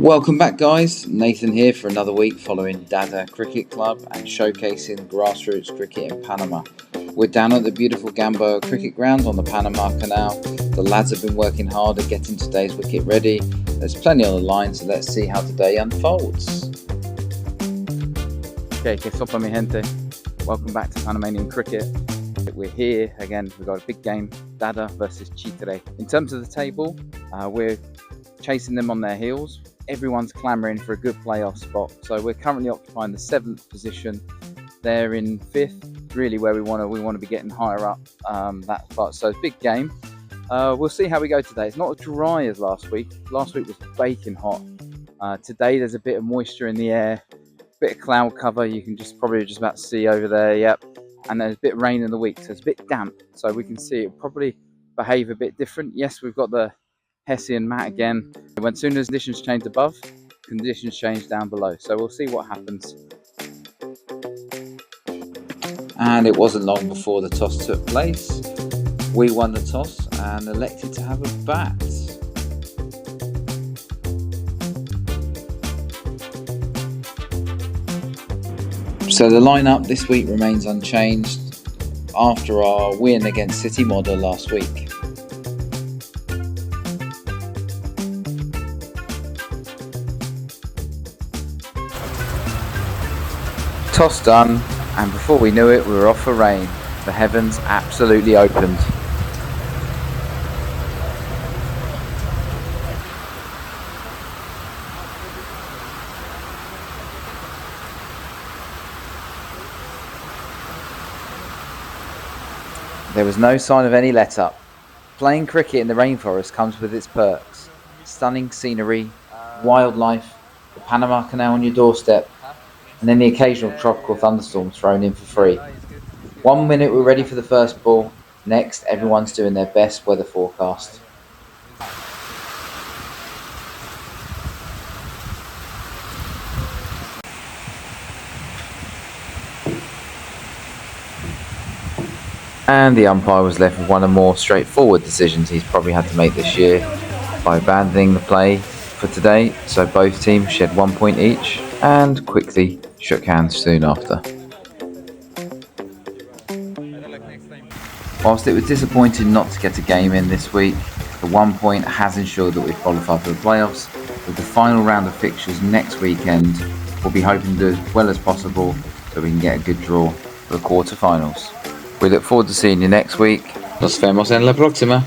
Welcome back, guys. Nathan here for another week following Dada Cricket Club and showcasing grassroots cricket in Panama. We're down at the beautiful Gamboa cricket ground on the Panama Canal. The lads have been working hard at getting today's wicket ready. There's plenty on the line, so let's see how today unfolds. Okay, que sopa mi gente. Welcome back to Panamanian cricket. We're here again. We've got a big game, Dada versus Chitre. In terms of the table, we're chasing them on their heels. Everyone's clamouring for a good playoff spot, so we're currently occupying the 7th position. They're in 5th, really where we want to be getting higher up that spot. So it's a big game. We'll see how we go today. It's not as dry as last week. Last week was baking hot. Today there's a bit of moisture in the air, a bit of cloud cover. You can probably just about see over there. Yep, and there's a bit of rain in the week, so it's a bit damp. So we can see it probably behave a bit different. Yes, we've got the Hessian mat again. As soon as conditions change above, conditions change down below. So we'll see what happens. And it wasn't long before the toss took place. We won the toss and elected to have a bat. So the lineup this week remains unchanged after our win against City Model last week. Toss done, and before we knew it, we were off for rain. The heavens absolutely opened. There was no sign of any let-up. Playing cricket in the rainforest comes with its perks. Stunning scenery, wildlife, the Panama Canal on your doorstep, and then the occasional tropical thunderstorm thrown in for free. 1 minute we're ready for the first ball, next everyone's doing their best weather forecast. And the umpire was left with one of the more straightforward decisions he's probably had to make this year by abandoning the play for today, so both teams shed 1 point each and quickly shook hands soon after. Whilst it was disappointing not to get a game in this week, the 1 point has ensured that we qualify for the playoffs. With the final round of fixtures next weekend, we'll be hoping to do as well as possible so we can get a good draw for the quarterfinals. We look forward to seeing you next week. Nos vemos en la próxima.